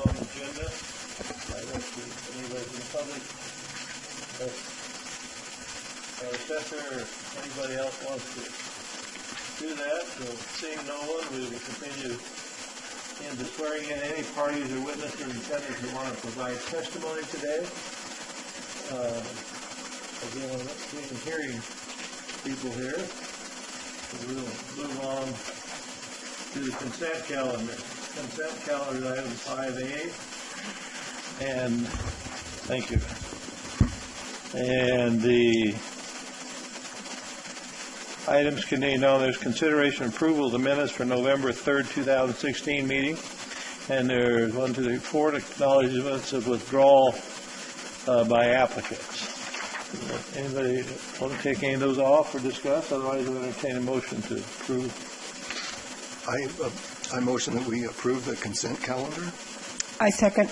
on the agenda. I don't see anybody from the public. Our assessor or anybody else wants to do that. So seeing no one, we will continue into swearing in any parties or witnesses or defendants who want to provide testimony today. Again, I'm not seeing hearing people here. So we'll move on to the consent calendar. Consent calendar item 5A. And thank you. And the items contained on there's consideration and approval of the minutes for November 3rd, 2016 meeting. And there's 1, 2, 3, 4 acknowledgements of withdrawal by applicants. Anybody want to take any of those off or discuss? Otherwise, we'll entertain a motion to approve. I motion that we approve the consent calendar. I second.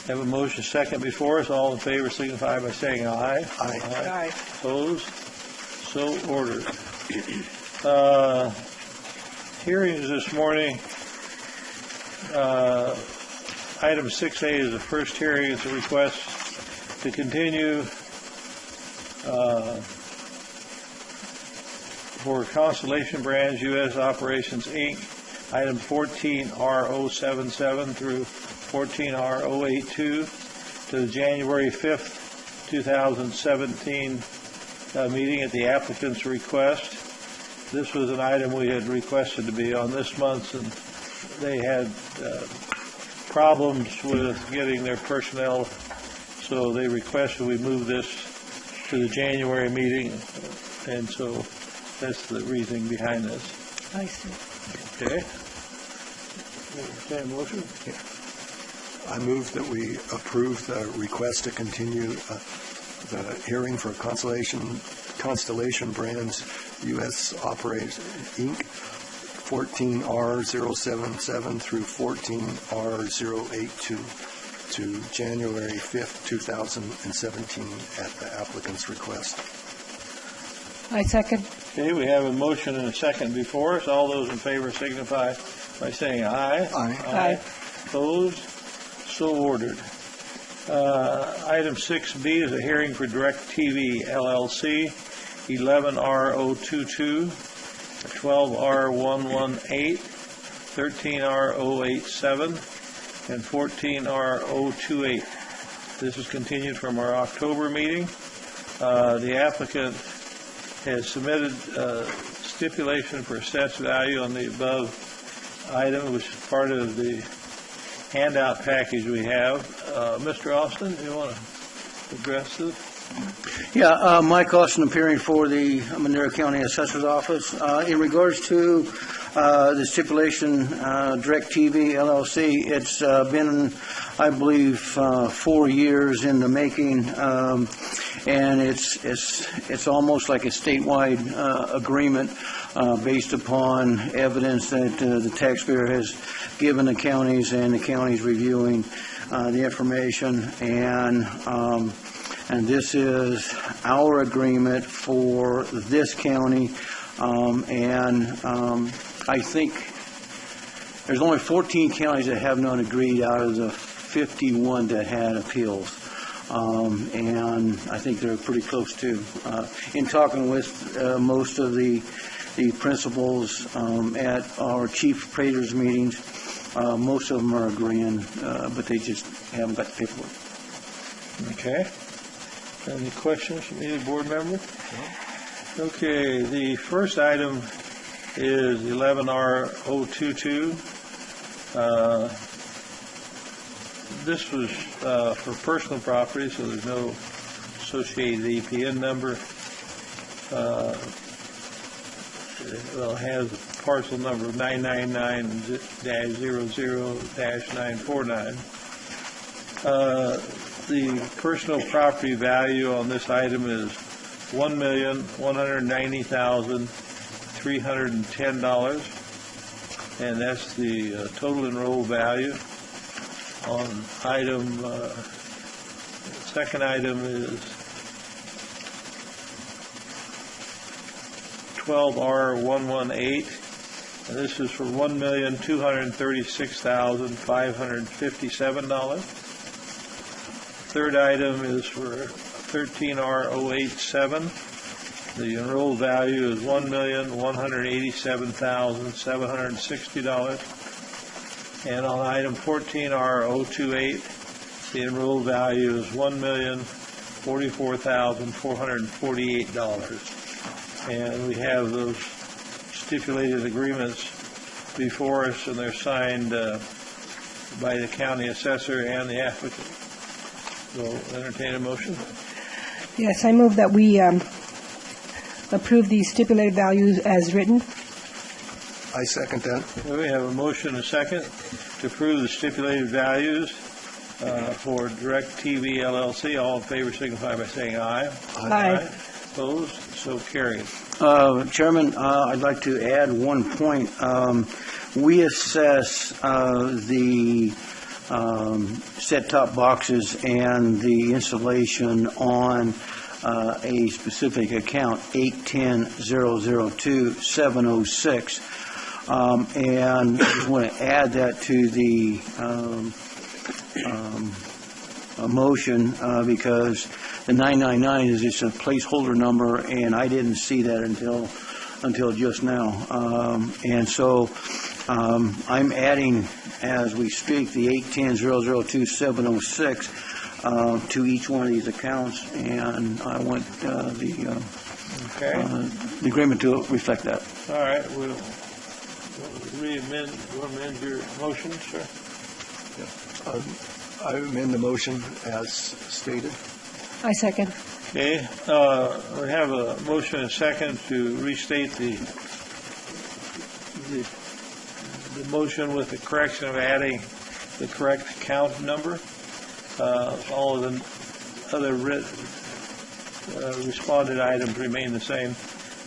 Have a motion second before us. All in favor signify by saying aye. Aye. Aye. Opposed? So ordered. Hearings this morning. Item 6A is the first hearing. It's a request to continue for Constellation Brands U.S. Operations, Inc., item 14R077 through 14R082 to the January 5th, 2017 meeting at the applicant's request. This was an item we had requested to be on this month, and they had problems with getting their personnel, so they requested we move this to the January meeting, and so that's the reasoning behind this. I see. Okay. Okay, motion? Yeah. I move that we approve the request to continue the hearing for Constellation Brands U.S. Operations, Inc., 14R077 through 14R082 to January 5th, 2017 at the applicant's request. I second. Okay, we have a motion and a second before us. All those in favor signify by saying aye. Aye. Aye. Opposed? So ordered. Item 6B is a hearing for DirecTV LLC, 11R022, 12R118, 13R087, and 14R028. This is continued from our October meeting. The applicant has submitted stipulation for assessed value on the above item, which is part of the handout package we have. Mr. Austin, do you want to address this? Yeah, Mike Austin appearing for the Madera County Assessor's Office. In regards to the stipulation, DirecTV LLC, it's been, I believe, 4 years in the making, and it's almost like a statewide agreement based upon evidence that the taxpayer has given the counties, and the counties reviewing the information, and this is our agreement for this county, I think there's only 14 counties that have not agreed out of the 51 that had appeals, and I think they're pretty close to. In talking with most of the principals at our chief appraisers meetings, most of them are agreeing, but they just haven't got the paperwork. Okay. Any questions from any board member? No. Okay, the first item is 11R022. This was for personal property, so there's no associated EPN number. Well, it has a parcel number of 999-00-949. The personal property value on this item is $1,190,310, and that's the total enrolled value. On item, second item is 12R118, This is for $1,236,557. Third item is for 13R087. The enrolled value is $1,187,760. And on item 14R028, the enrolled value is $1,044,448. And we have those stipulated agreements before us, and they're signed by the county assessor and the applicant. So entertain a motion. Yes, I move that we approve the stipulated values as written. I second that. We have a motion and a second to approve the stipulated values for DirecTV LLC. All in favor signify by saying aye. Aye. Opposed? So carried. Chairman, I'd like to add one point. We assess the set-top boxes and the installation on a specific account, 810-002-706. And I just want to add that to the motion because the 999 is just a placeholder number, and I didn't see that until just now. And so I'm adding, as we speak, the 810-002-706 to each one of these accounts, and I want the agreement to reflect that. All right. We'll amend your motion, sir. I amend the motion as stated. I second. Okay. We have a motion and a second to restate the motion with the correction of adding the correct account number. All of the other responded items remain the same.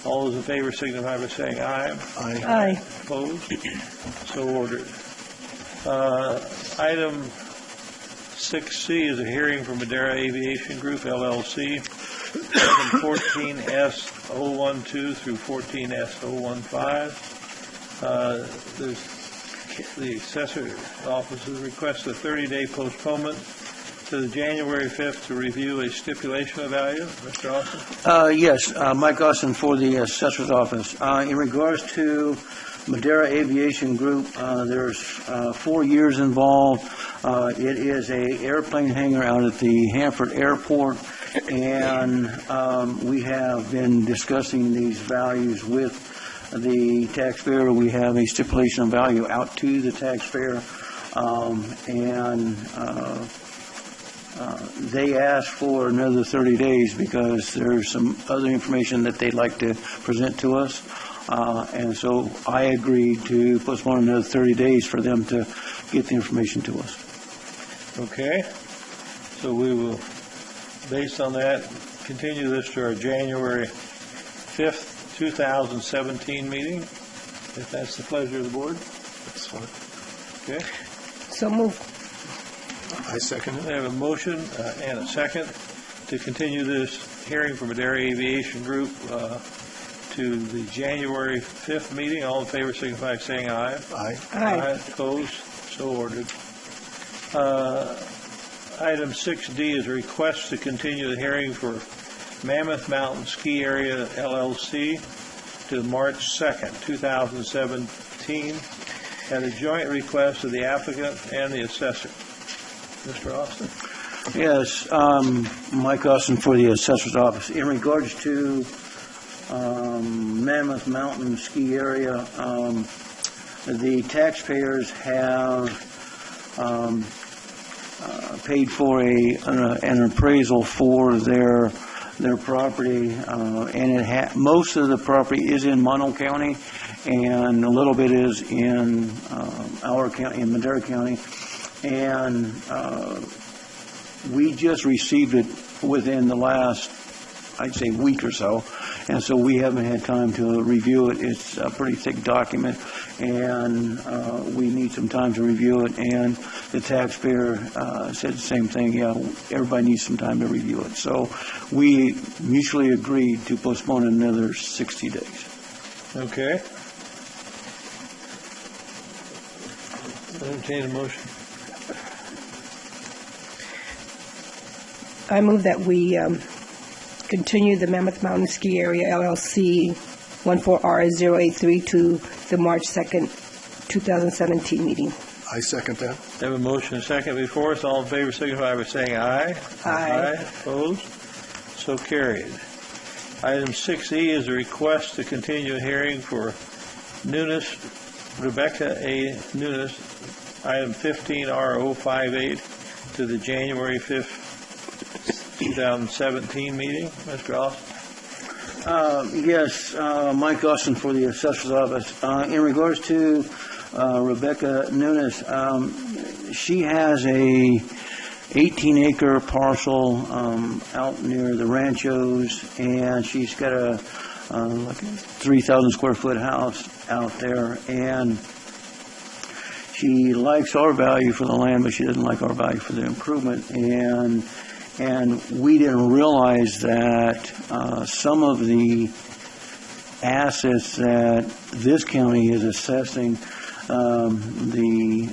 All those in favor signify by saying aye. Aye. Aye. Opposed? So ordered. Item 6C is a hearing for Madera Aviation Group, LLC, item 14S012 through 14S015. The assessor's office has requested a 30-day postponement to the January 5th to review a stipulation of value. Mr. Austin? Yes, Mike Austin for the assessor's office. In regards to Madera Aviation Group, there's 4 years involved. It is a airplane hangar out at the Hanford Airport, and we have been discussing these values with the taxpayer. We have a stipulation of value out to the taxpayer, and they asked for another 30 days because there's some other information that they'd like to present to us. And so I agreed to postpone another 30 days for them to get the information to us. Okay. So we will, based on that, continue this to our January 5th, 2017 meeting, if that's the pleasure of the board. That's fine. Okay. So move. I second it. We have a motion and a second to continue this hearing for Madera Aviation Group to the January 5th meeting. All in favor signify by saying aye. Aye. Aye. Opposed? So ordered. Item 6D is a request to continue the hearing for Mammoth Mountain Ski Area, LLC to March 2nd, 2017, at a joint request of the applicant and the assessor. Mr. Austin? Yes, Mike Austin for the assessor's office. In regards to Mammoth Mountain Ski Area, the taxpayers have paid for an appraisal for their property, and most of the property is in Mono County, and a little bit is in our county, in Madera County, and we just received it within the last, I'd say, week or so, and so we haven't had time to review it. It's a pretty thick document, and we need some time to review it, and the taxpayer said the same thing. Yeah, everybody needs some time to review it. So we mutually agreed to postpone another 60 days. Okay. Entertain a motion. I move that we continue the Mammoth Mountain Ski Area LLC 14R083 to the March 2nd, 2017 meeting. I second that. We have a motion and a second before us. All in favor signify by saying aye. Aye. Opposed? So carried. Item 6E is a request to continue a hearing for Rebecca A. Nunes, item 15R058, to the January 5th, 2017 meeting. Mr. Austin? Yes, Mike Austin for the Assessor's Office. In regards to Rebecca Nunes, she has a 18-acre parcel out near the Ranchos, and she's got a 3,000 square foot house out there, and she likes our value for the land, but she doesn't like our value for the improvement, and we didn't realize that some of the assets that this county is assessing, the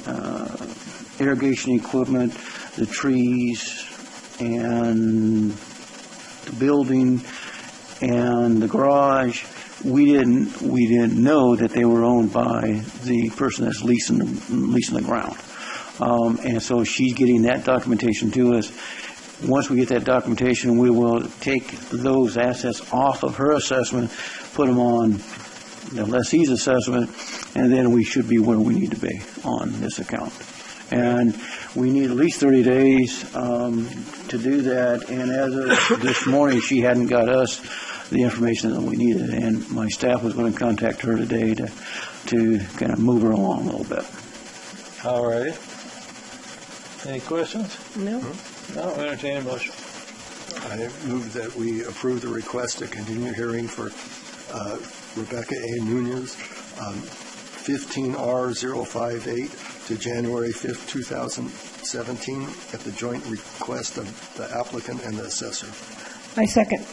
irrigation equipment, the trees, and the building, and the garage, we didn't know that they were owned by the person that's leasing the ground. And so she's getting that documentation to us. Once we get that documentation, we will take those assets off of her assessment, put them on the lessee's assessment, and then we should be where we need to be on this account. And we need at least 30 days to do that, and as of this morning, she hadn't got us the information that we needed, and my staff was going to contact her today to kind of move her along a little bit. All righty. Any questions? No? No, entertain a motion. I move that we approve the request to continue hearing for Rebecca A. Nunes, 15R058 to January 5th, 2017, at the joint request of the applicant and the assessor. I second.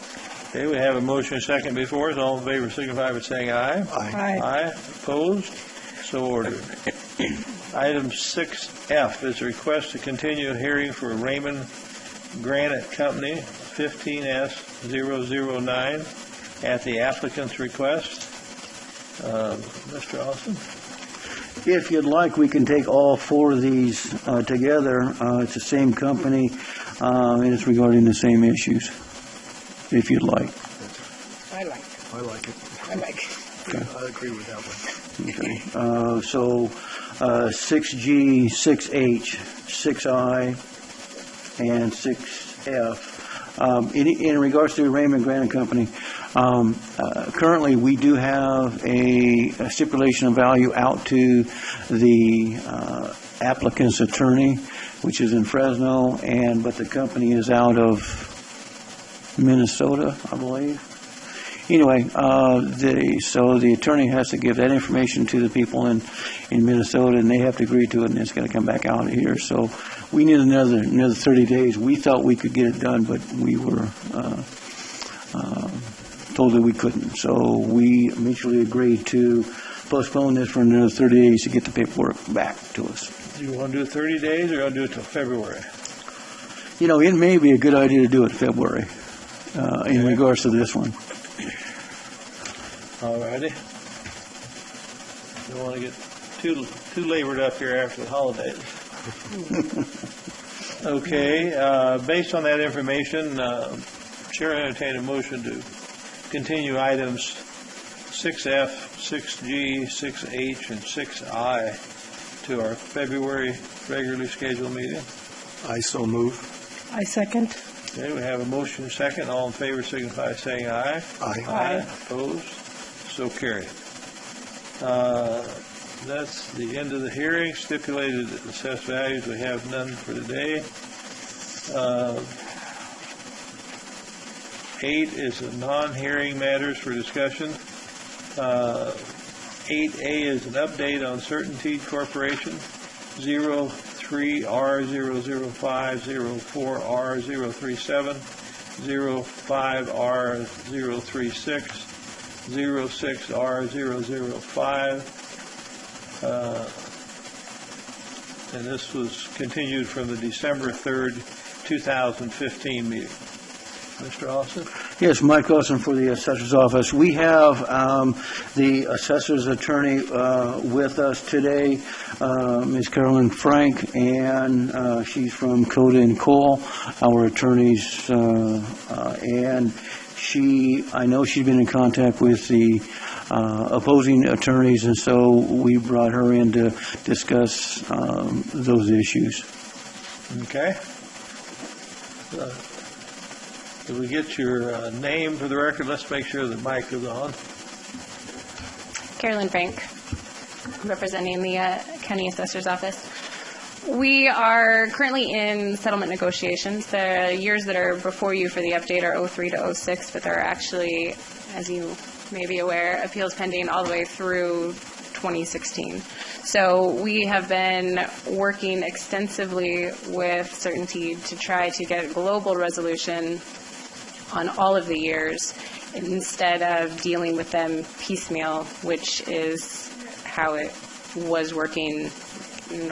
Okay, we have a motion and a second before us. All in favor signify by saying aye. Aye. Aye. Opposed? So ordered. Item 6F is a request to continue a hearing for Raymond Granite Company, 15S009, at the applicant's request. Mr. Austin? If you'd like, we can take all four of these together. It's the same company, and it's regarding the same issues, if you'd like. I like I like it. I like it. I agree with that one. Okay. So 6G, 6H, 6I, and 6F. In regards to Raymond Granite Company, currently we do have a stipulation of value out to the applicant's attorney, which is in Fresno, but the company is out of Minnesota, I believe. Anyway, so the attorney has to give that information to the people in Minnesota, and they have to agree to it, and it's going to come back out here. So we need another 30 days. We thought we could get it done, but we were told that we couldn't. So we mutually agreed to postpone this for another 30 days to get the paperwork back to us. Do you want to do it 30 days or you want to do it till February? You know, it may be a good idea to do it February in regards to this one. All righty. Don't want to get too labored up here after the holidays. Okay, based on that information, Chair entertain a motion to continue items 6F, 6G, 6H, and 6I to our February regularly scheduled meeting. I so move. I second. Okay, we have a motion and a second. All in favor signify by saying aye. Aye. Aye. Opposed? So carried. That's the end of the hearing. Stipulated assessed values, we have none for today. 8 is a non-hearing matters for discussion. 8A is an update on Certainty Corporation, 03R005, 04R037, 05R036, 06R005, and this was continued from the December 3rd, 2015 meeting. Mr. Austin? Yes, Mike Austin for the Assessor's Office. We have the Assessor's Attorney with us today, Ms. Carolyn Frank, and she's from Coda and Cole, our attorneys, and I know she's been in contact with the opposing attorneys, and so we brought her in to discuss those issues. Okay. Did we get your name for the record? Let's make sure the mic is on. Carolyn Frank, representing the County Assessor's Office. We are currently in settlement negotiations. The years that are before you for the update are 03 to 06, but there are actually, as you may be aware, appeals pending all the way through 2016. So we have been working extensively with Certainty to try to get a global resolution on all of the years instead of dealing with them piecemeal, which is how it was working,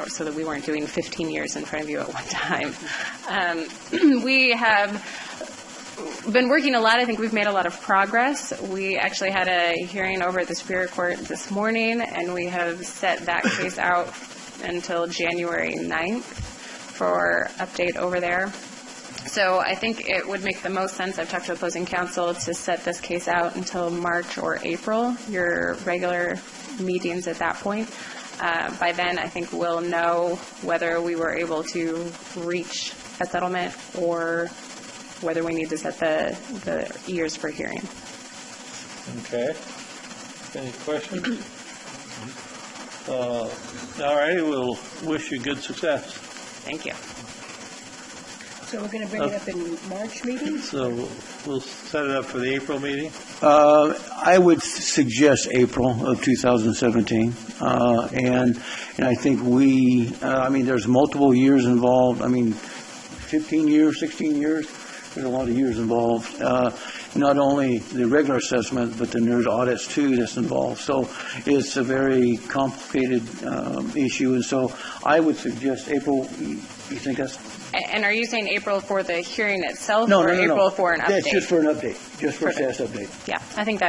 so that we weren't doing 15 years in front of you at one time. We have been working a lot. I think we've made a lot of progress. We actually had a hearing over at the Superior Court this morning, and we have set that case out until January 9th for update over there. So I think it would make the most sense, I've talked to opposing counsel, to set this case out until March or April, your regular meetings at that point. By then, I think we'll know whether we were able to reach a settlement or whether we need to set the years for hearing. Okay. Any questions? All right, we'll wish you good success. Thank you. So we're going to bring it up in March meeting? So we'll set it up for the April meeting. I would suggest April of 2017, and I think there's multiple years involved. 15 years, 16 years. There's a lot of years involved. Not only the regular assessment, but then there's audits too that's involved. So it's a very complicated issue, and so I would suggest April. You think that's? And are you saying April for the hearing itself, No. April for an update? That's just for an update, just for a status update. Yeah, I think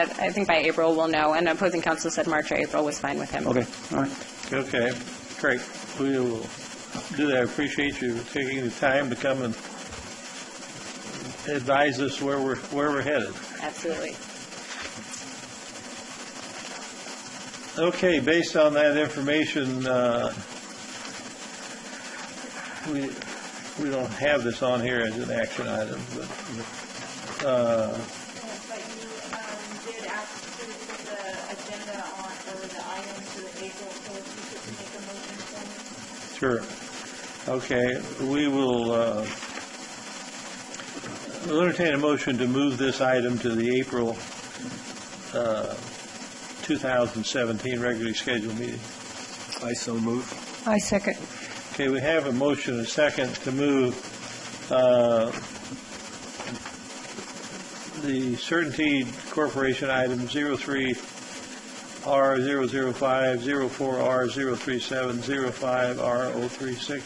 by April we'll know. And opposing counsel said March or April was fine with him. Okay, all right. Okay, great. We will do that. I appreciate you taking the time to come and advise us where we're headed. Absolutely. Okay, based on that information, we don't have this on here as an action item, but But you did ask to put the agenda on, or the items for the April, so if you could make a motion for me. sure. Okay, we will we'll entertain a motion to move this item to the April 2017 regularly scheduled meeting. I so move. I second. Okay, we have a motion and a second to move the Certainty Corporation item 03R005, 04R037, 05R036,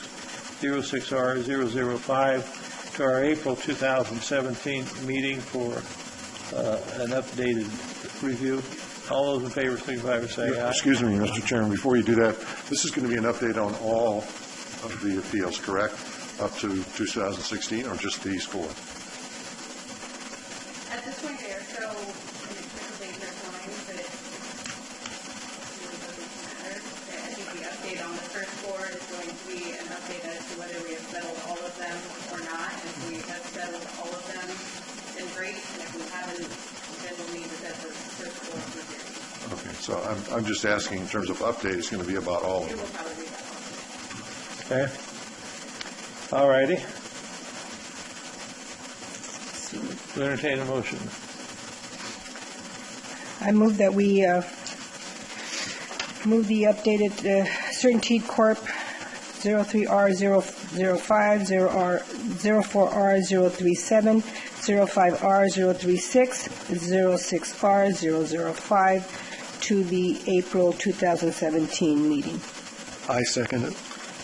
06R005 to our April 2017 meeting for an updated review. All those in favor signify by saying aye. Excuse me, Mr. Chairman, before you do that, this is going to be an update on all of the appeals, correct? Up to 2016, or just these four? At this point, they are so inextricably intertwined that it really doesn't matter. I think the update on the first four is going to be an update as to whether we have settled all of them or not. And if we have settled all of them, then great. And if we haven't, then we'll need to set the first four for hearing. Okay, so I'm just asking in terms of update, it's going to be about all of It them. will probably be that long. Okay. All righty. We entertain a motion. I move that we move the updated Certainty Corp. 03R005, 04R037, 05R036, 06R005 to the April 2017 meeting. I second it.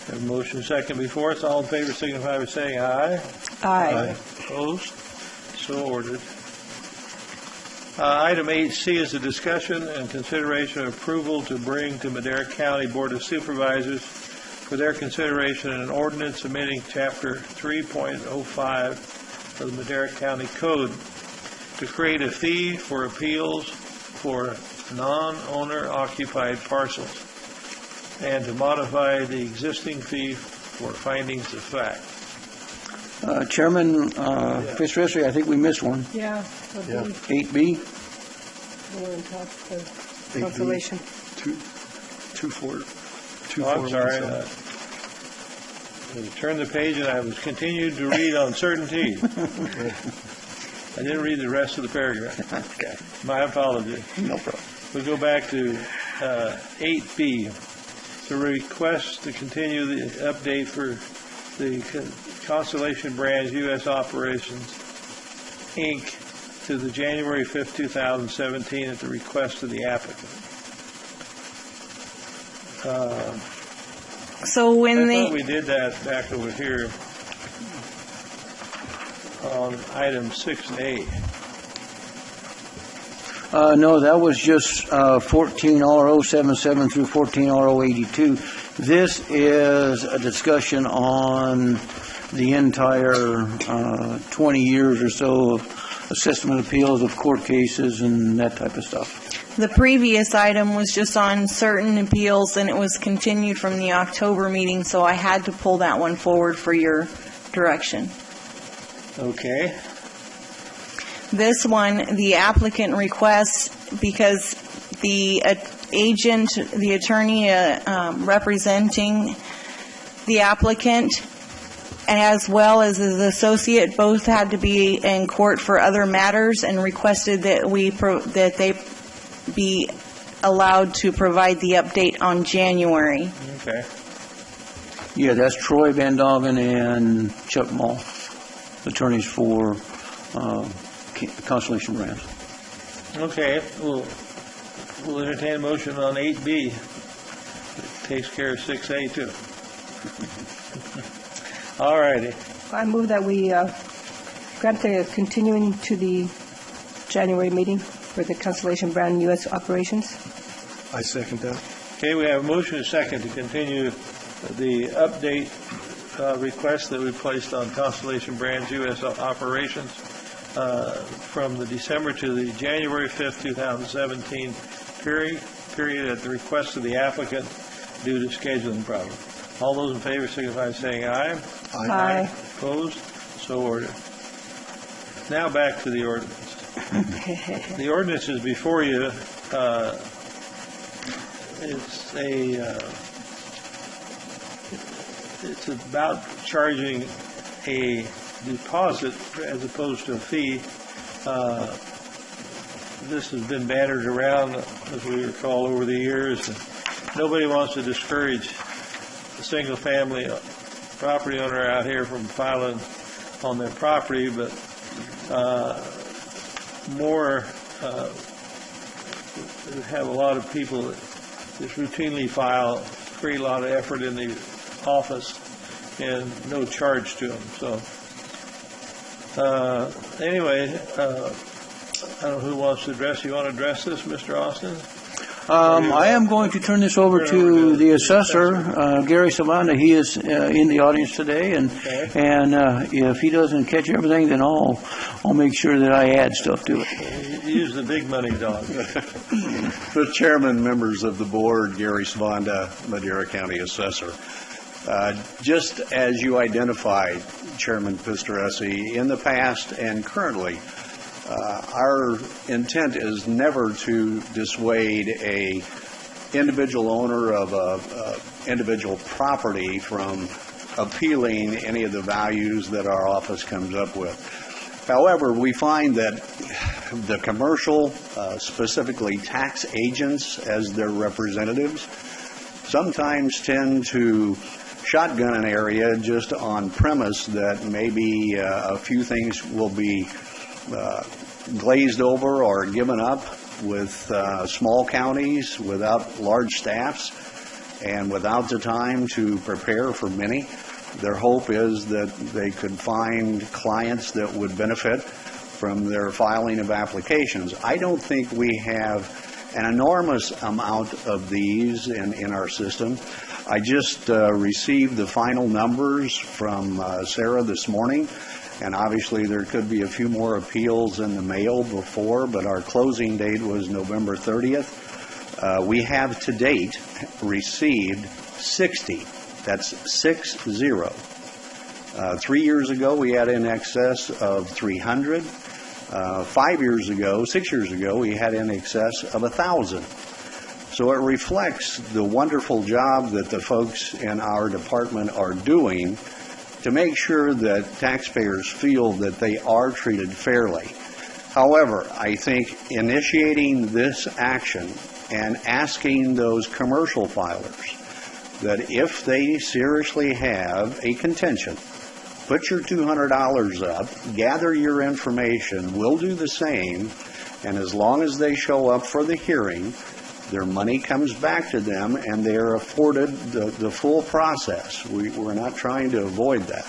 Have a motion second before us. All in favor signify by saying aye. Aye. Opposed? So ordered. Item 8C is a discussion and consideration of approval to bring to Madera County Board of Supervisors for their consideration an ordinance amending Chapter 3.05 of the Madera County Code to create a fee for appeals for non-owner occupied parcels and to modify the existing fee for findings of fact. Chairman, Mr. Essie, I think we missed one. Yeah. Yeah. 8B? The one on top, the consolation. 2417. Oh, I'm sorry. I turned the page and I was continued to read uncertainty. I didn't read the rest of the paragraph. Okay. My apology. No problem. We go back to 8B, to request to continue the update for the Constellation Brands U.S. Operations, Inc., to the January 5th, 2017, at the request of the applicant. So I when thought we did that back over here on item 6A. No, that was just 14R077 through 14R082. This is a discussion on the entire 20 years or so of assessment appeals of court cases and that type of stuff. the previous item was just on certain appeals and it was continued from the October meeting, so I had to pull that one forward for your direction. Okay. This one, the applicant requests, because the agent, the attorney representing the applicant, as well as his associate, both had to be in court for other matters and requested that they be allowed to provide the update on January. Okay. Yeah, that's Troy Van Dogen and Chuck Mall, attorneys for Constellation Brands. Okay. We'll entertain a motion on 8B. It takes care of 6A too. All righty. I move that we grant the continuing to the January meeting for the Constellation Brand U.S. operations. I second that. Okay, we have a motion and a second to continue the update request that we placed on Constellation Brands U.S. operations from the December to the January 5th, 2017 period at the request of the applicant due to scheduling problems. All those in favor signify by saying aye. Aye. Opposed? So ordered. Now back to the ordinance. The ordinance is before you. It's about charging a deposit as opposed to a fee. This has been battered around, as we recall, over the years. And nobody wants to discourage a single-family property owner out here from filing on their property, but more have a lot of people that just routinely file, create a lot of effort in the office, and no charge to them. So anyway, I don't know who wants to address. You want to address this, Mr. Austin? I am going to turn this over to the assessor, Gary Savanda. He is in the audience today, and if he doesn't catch everything, then I'll make sure that I add stuff to it. Use the big money dog. The chairman, members of the board, Gary Savanda, Madera County Assessor. Just as you identified, Chairman Pistoresi, in the past and currently, our intent is never to dissuade a individual owner of a individual property from appealing any of the values that our office comes up with. However, we find that the commercial, specifically tax agents as their representatives, sometimes tend to shotgun an area just on premise that maybe a few things will be glazed over or given up with small counties without large staffs. and without the time to prepare for many. Their hope is that they could find clients that would benefit from their filing of applications. I don't think we have an enormous amount of these in our system. I just received the final numbers from Sarah this morning, and obviously there could be a few more appeals in the mail before, but our closing date was November 30th. We have to date received 60. That's 60. 3 years ago, we had in excess of 300. 6 years ago, we had in excess of 1,000. So it reflects the wonderful job that the folks in our department are doing to make sure that taxpayers feel that they are treated fairly. However, I think initiating this action and asking those commercial filers that if they seriously have a contention, put your $200 up, gather your information, we'll do the same, and as long as they show up for the hearing, their money comes back to them and they are afforded the full process. We're not trying to avoid that.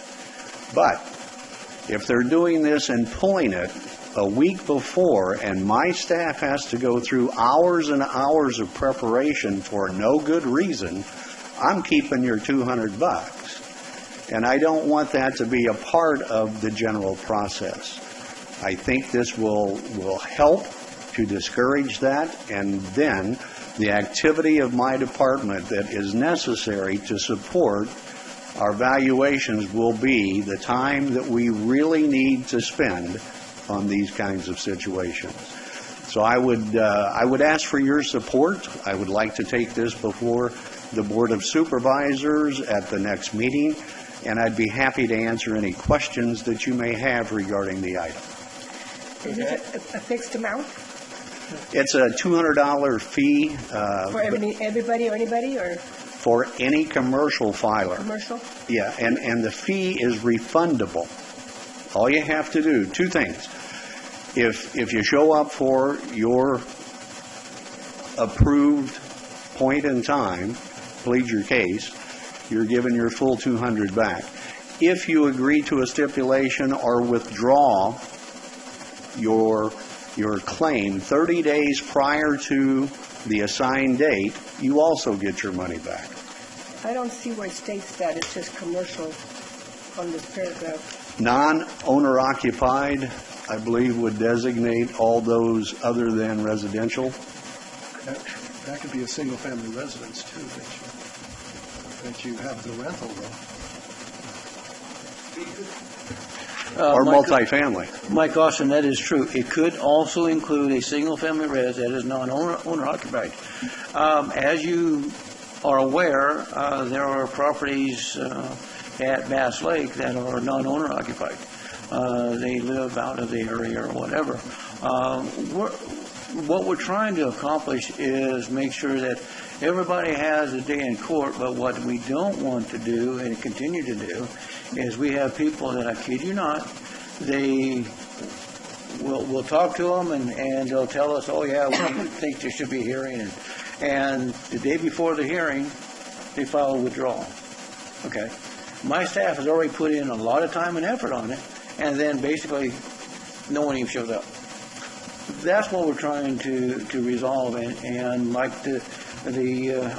But if they're doing this and pulling it a week before and my staff has to go through hours and hours of preparation for no good reason, I'm keeping your $200. And I don't want that to be a part of the general process. I think this will help to discourage that, and then the activity of my department that is necessary to support our valuations will be the time that we really need to spend on these kinds of situations. So I would ask for your support. I would like to take this before the Board of Supervisors at the next meeting, and I'd be happy to answer any questions that you may have regarding the item. Is it a fixed amount? It's a $200 fee. For everybody or anybody, or? For any commercial filer. Commercial? Yeah, and the fee is refundable. All you have to do, two things. If you show up for your approved point in time, plead your case, you're given your full $200 back. If you agree to a stipulation or withdraw your claim 30 days prior to the assigned date, you also get your money back. I don't see where it states that. It says commercial on this paragraph. Non-owner occupied, I believe, would designate all those other than residential. That could be a single-family residence, too, that you have the rental, though. Or multifamily. Mike Austin, that is true. It could also include a single-family residence that is non-owner occupied. As you are aware, there are properties at Bass Lake that are non-owner occupied. They live out of the area or whatever. What we're trying to accomplish is make sure that everybody has a day in court, but what we don't want to do and continue to do is we have people that, I kid you not, we'll talk to them and they'll tell us, oh yeah, we think there should be a hearing, and the day before the hearing, they file a withdrawal. Okay. My staff has already put in a lot of time and effort on it, and then basically no one even shows up. That's what we're trying to resolve, and like the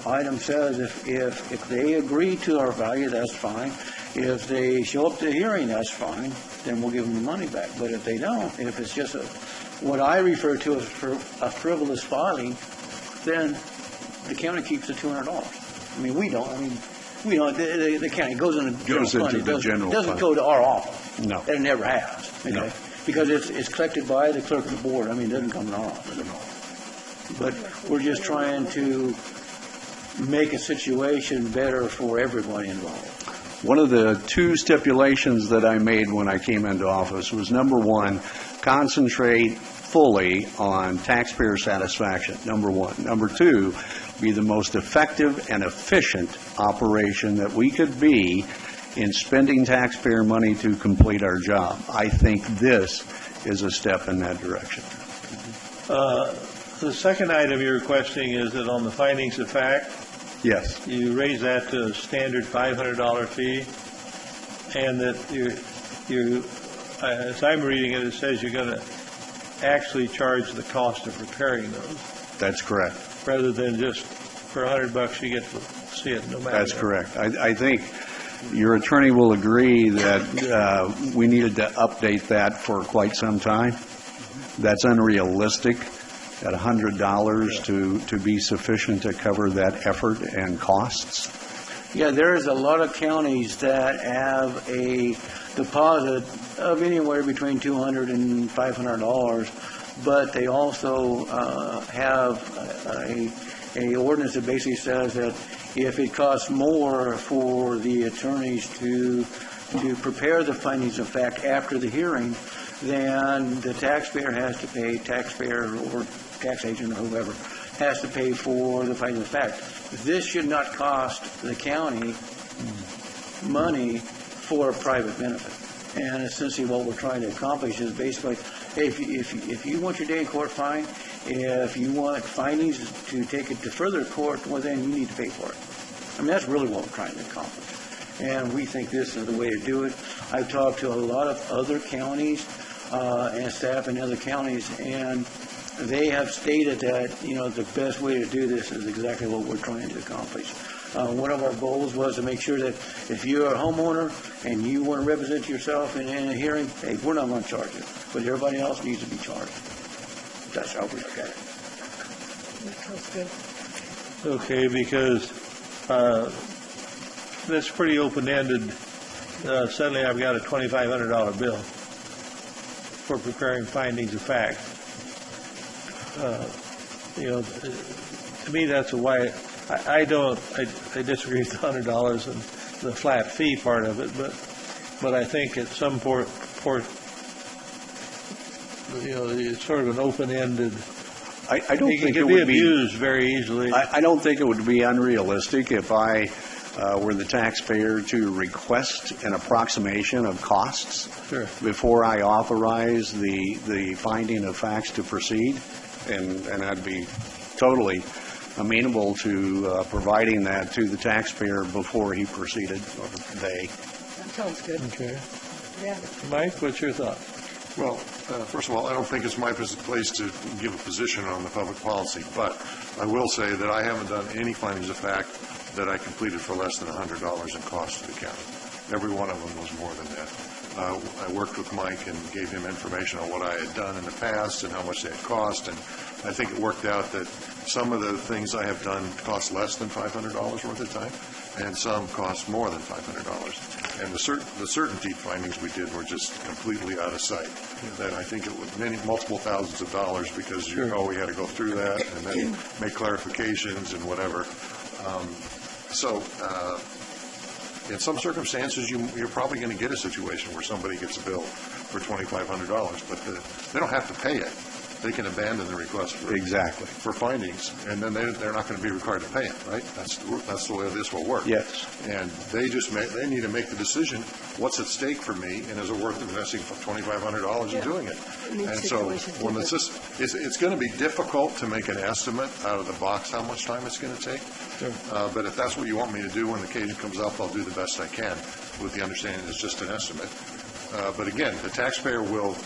item says, if they agree to our value, that's fine. If they show up to the hearing, that's fine. Then we'll give them the money back. But if they don't, if it's just what I refer to as a frivolous filing, then the county keeps the $200. I mean, we don't. The county goes into the general fund. It doesn't go to our office. No, it never has. Okay. No. Because it's collected by the clerk of the board. I mean, it doesn't come to our office. But we're just trying to make a situation better for everybody involved. One of the two stipulations that I made when I came into office was, number one, concentrate fully on taxpayer satisfaction, number one. Number two, be the most effective and efficient operation that we could be in spending taxpayer money to complete our job. I think this is a step in that direction. The second item you're requesting is that on the findings of fact, Yes. You raise that to a standard $500 fee, and that as I'm reading it, it says you're going to actually charge the cost of repairing those, That's correct. rather than just for $100 you get to see it no matter. That's correct. I think your attorney will agree that we needed to update that for quite some time. That's unrealistic at $100 to be sufficient to cover that effort and costs. Yeah, there's a lot of counties that have a deposit of anywhere between $200 and $500, but they also have a ordinance that basically says that if it costs more for the attorneys to prepare the findings of fact after the hearing, then the taxpayer has to pay, taxpayer or tax agent or whoever, has to pay for the findings of fact. This should not cost the county money for a private benefit. And essentially what we're trying to accomplish is basically, if you want your day in court, fine. If you want findings to take it to further court, well, then you need to pay for it. I mean, that's really what we're trying to accomplish. And we think this is the way to do it. I've talked to a lot of other counties and staff in other counties, and they have stated that, the best way to do this is exactly what we're trying to accomplish. One of our goals was to make sure that if you're a homeowner and you want to represent yourself in a hearing, hey, we're not going to charge you, but everybody else needs to be charged. That's how we look at it. Sounds good. Okay, because that's pretty open-ended. Suddenly I've got a $2,500 bill for preparing findings of fact. To me, that's a why I disagree with the $100 and the flat fee part of it, but I think at some point, it's sort of an open-ended. I don't think it it can be would be abused very easily. I don't think it would be unrealistic if I were the taxpayer to request an approximation of costs before I authorize the finding of facts to proceed, and I'd be totally amenable to providing that to the taxpayer before he proceeded, or they. That sounds good. Okay. Yeah. Mike, what's your thought? Well, first of all, I don't think it's my place to give a position on the public policy, but I will say that I haven't done any findings of fact that I completed for less than $100 in cost to the county. Every one of them was more than that. I worked with Mike and gave him information on what I had done in the past and how much they had cost, and I think it worked out that some of the things I have done cost less than $500 worth of time, and some cost more than $500. And the certainty findings we did were just completely out of sight. That I think it was multiple thousands of dollars because we had to go through that and then make clarifications and whatever. In some circumstances, you're probably going to get a situation where somebody gets a bill for $2,500, but they don't have to pay it. They can abandon the request for findings, and then they're not going to be required to pay it, right? That's the way this will work. Yes. And they need to make the decision, what's at stake for me, and is it worth investing $2,500 in doing it? And so when it's going to be difficult to make an estimate out of the box how much time it's going to take. Sure. But if that's what you want me to do when the occasion comes up, I'll do the best I can with the understanding it's just an estimate. But again, the taxpayer will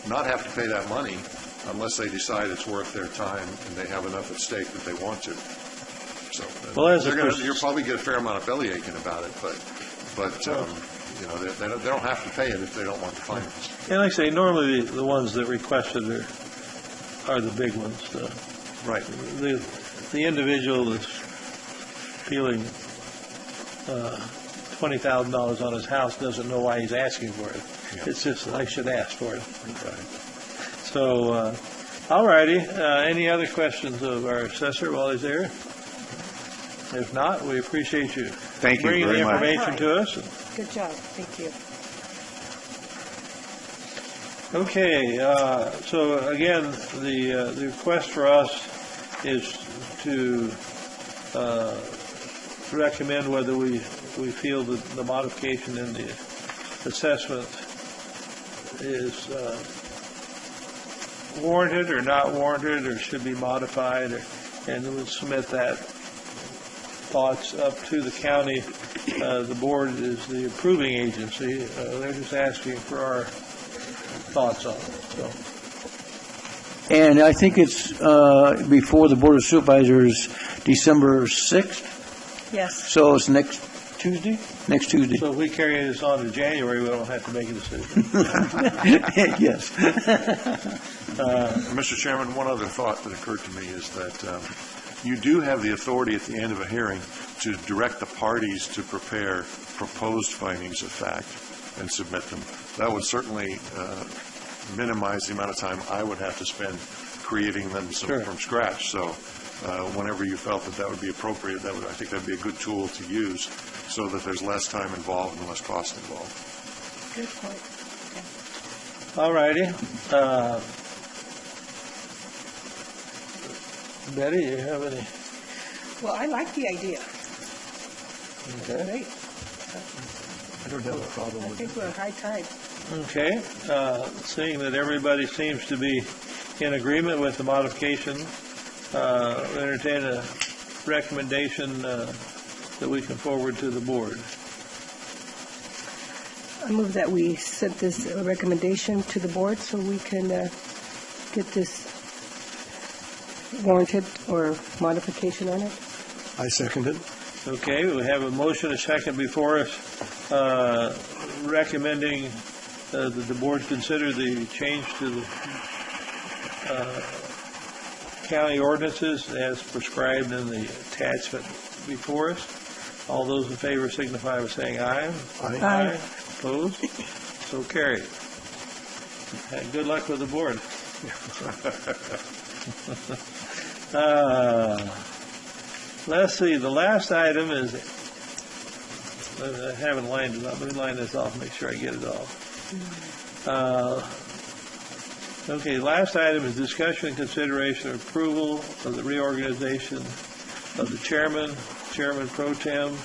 not have to pay that money unless they decide it's worth their time and they have enough at stake that they want to. So you'll probably get a fair amount of belly aching about it, but they don't have to pay it if they don't want the findings. And like I say, normally the ones that requested are the big ones. Right. The individual is feeling $20,000 on his house doesn't know why he's asking for it. Yeah. It's just I should ask for it. Right. So, all righty. Any other questions of our assessor while he's there? If not, we appreciate you bringing the information to us. Good job. Thank you. Okay. So again, the request for us is to recommend whether we feel that the modification in the assessment is warranted or not warranted or should be modified, and we'll submit that thoughts up to the county. The board is the approving agency. They're just asking for our thoughts on it. So, And I think it's before the Board of Supervisors, December 6th, Yes. so it's next Tuesday? Next Tuesday. so if we carry this on to January, we don't have to make a decision. Yes. Mr. Chairman, one other thought that occurred to me is that you do have the authority at the end of a hearing to direct the parties to prepare proposed findings of fact and submit them. That would certainly minimize the amount of time I would have to spend creating them from scratch. So whenever you felt that would be appropriate, I think that would be a good tool to use so that there's less time involved and less cost involved. Good point. All righty. Betty, you have any? Well, I like the idea. Okay. Great. I don't have a problem I with think we're at high time. Okay. Seeing that everybody seems to be in agreement with the modification, entertain a recommendation that we can forward to the board. I move that we send this recommendation to the board so we can get this warranted or modification on it. I second it. Okay, we have a motion, a second before us, recommending that the board consider the change to the county ordinances as prescribed in the attachment before us. All those in favor signify by saying aye. Aye. Opposed? So carried. Good luck with the board. Let's see, the last item is, I haven't lined it up. Let me line this off, make sure I get it off. Okay, last item is discussion and consideration of approval of the reorganization of the chairman pro tem,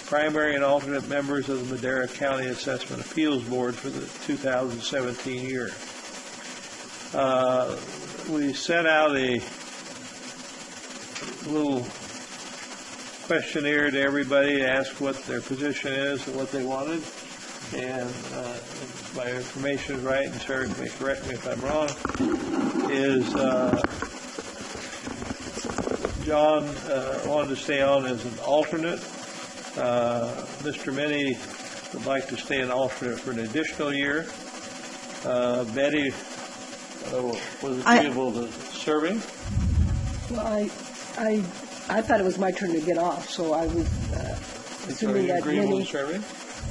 primary and alternate members of the Madera County Assessment Appeals Board for the 2017 year. We sent out a little questionnaire to everybody to ask what their position is and what they wanted. And if my information is right, and Sarah may correct me if I'm wrong, is John wanted to stay on as an alternate. Mr. Minnie would like to stay an alternate for an additional year. Betty was agreeable to serving. Well, I thought it was my turn to get off, so I was assuming that agreeable Minnie. to serving?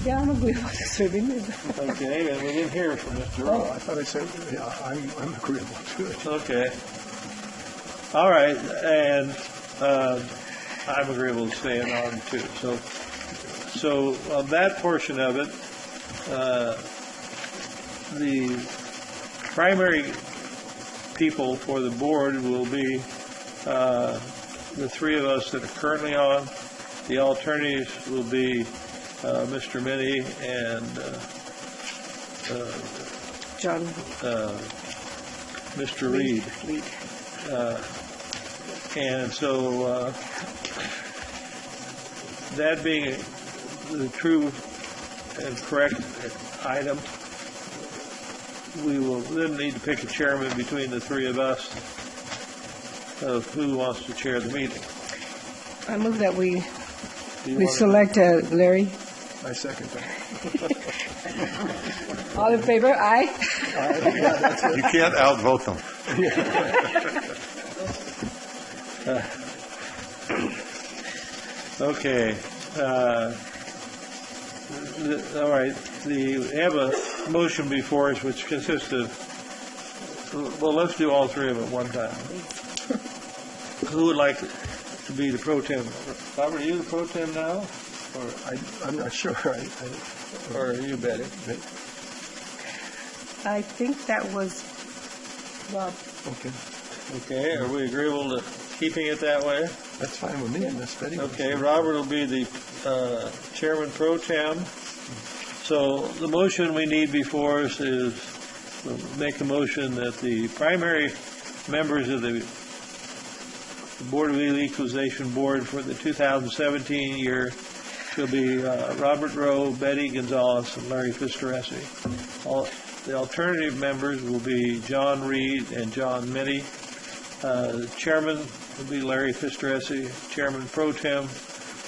Yeah, I'm agreeable to serving. Okay, and we didn't hear from Mr. Oh, Rowe. I thought I said, yeah, I'm agreeable to it. Okay. All right, and I'm agreeable to staying on too. So on that portion of it, the primary people for the board will be the three of us that are currently on. The alternatives will be Mr. Minnie and John. Mr. Reed. And so that being the true and correct item, we will then need to pick a chairman between the three of us of who wants to chair the meeting. I move that we Want select Larry. I second that. All in favor? Aye. You can't outvote them. Okay. All right. We have a motion before us which consists of, well, let's do all three of them at one time. Who would like to be the pro tem? Robert, are you the pro tem now? Or I'm not sure. are you, Betty? I think that was Rob. Okay, Okay. Are we agreeable to keeping it that way? that's fine with me, Miss Betty. Okay, Robert will be the chairman pro tem. So the motion we need before us is, we'll make a motion that the primary members of the The Board of Equalization Board for the 2017 year shall be Robert Rowe, Betty Gonzalez, and Larry Fistaresi. The alternative members will be John Reed and John Mitty. The chairman will be Larry Fistaresi. Chairman Pro Tem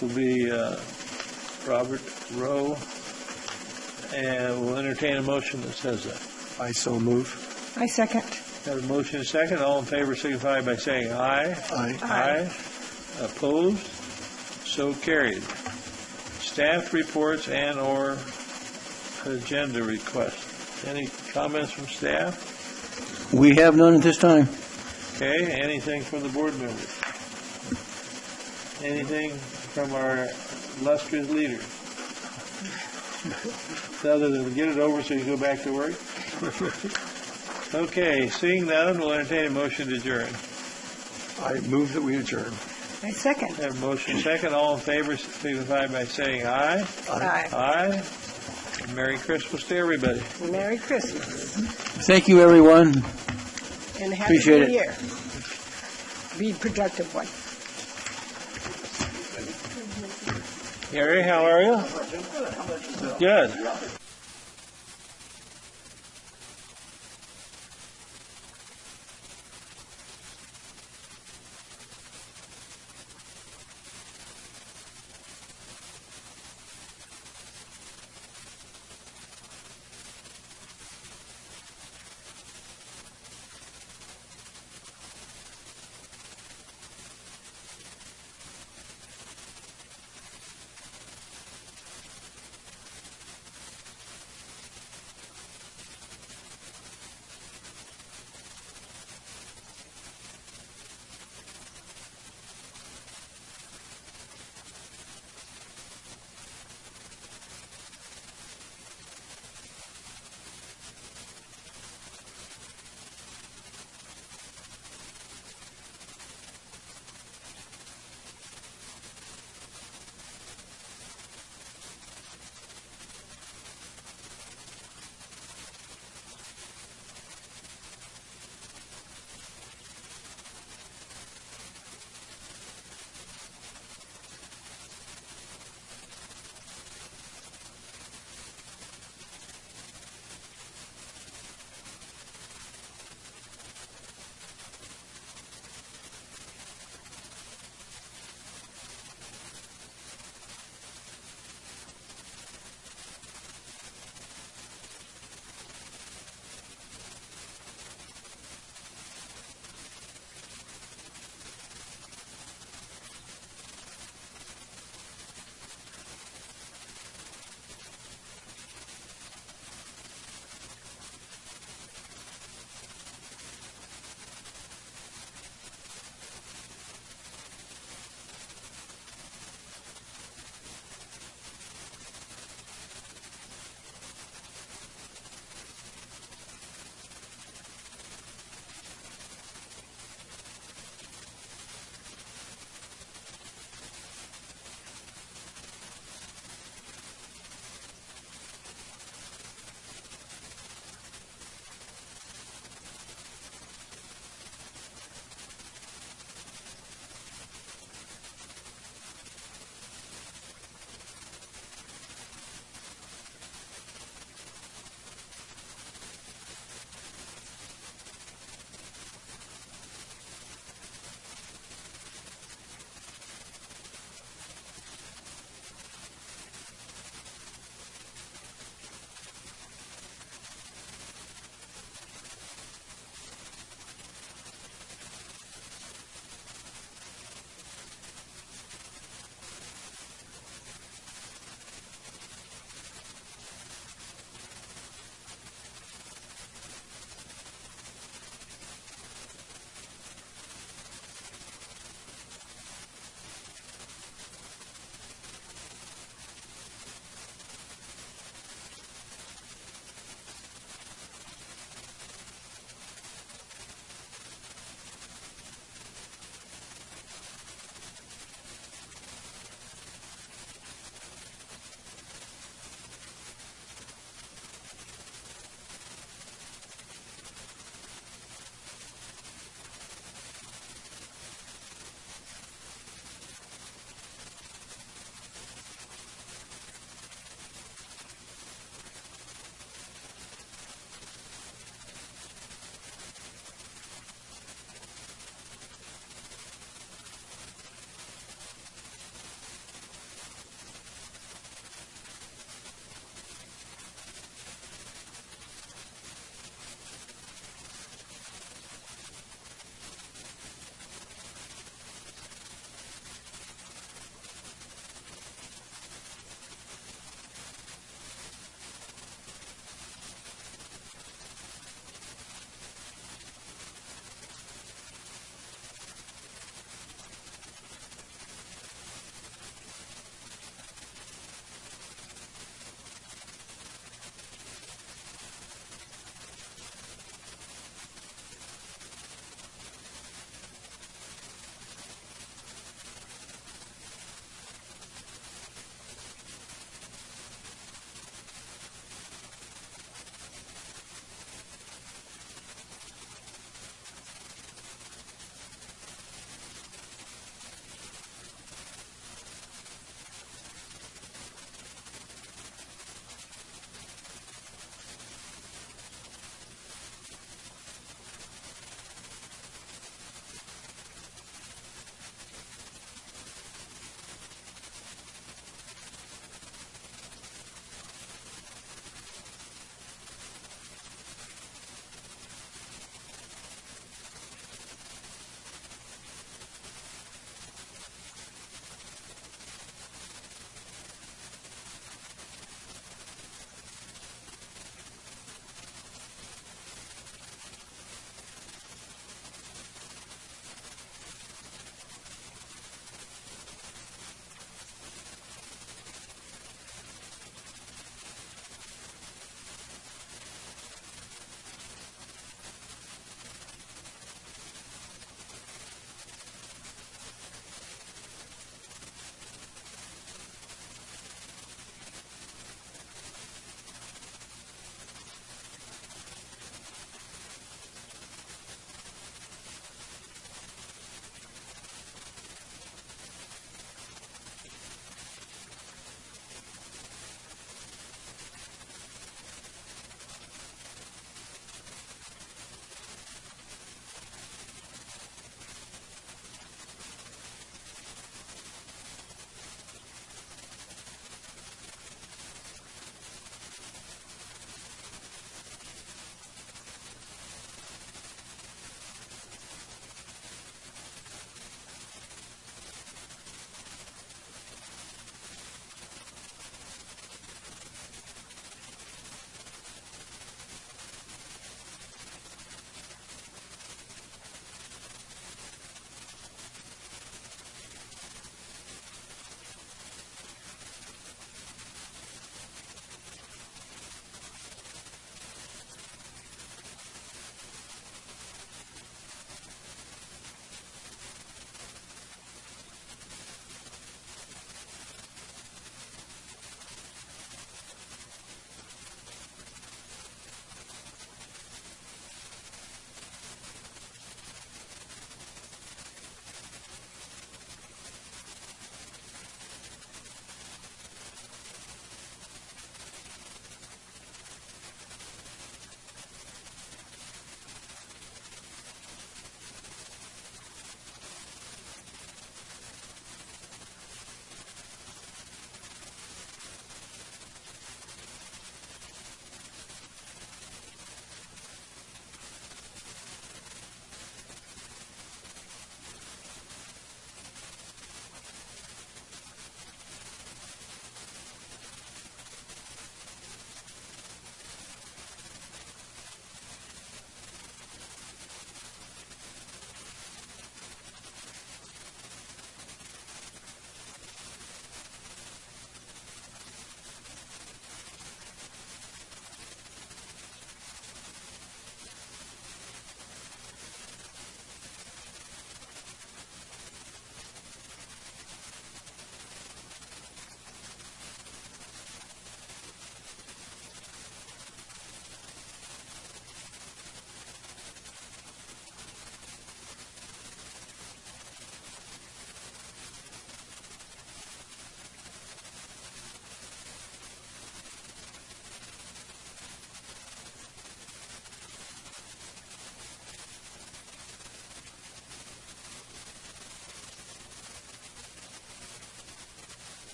will be Robert Rowe. And we'll entertain a motion that says that. I so move. I second. Got a motion and a second. All in favor signify by saying aye. Aye. Aye. Opposed? So carried. Staff reports and/or agenda requests. Any comments from staff? We have none at this time. Okay, anything from the board members? Anything from our illustrious leaders? Other than get it over so you go back to work? Okay, seeing none, we'll entertain a motion to adjourn. I move that we adjourn. I second. Have a motion second. All in favor signify by saying aye. Aye. Aye. Merry Christmas to everybody. Merry Christmas. Thank you, everyone. And a happy Appreciate new it. year. Be a productive one. Gary, how are you? Good.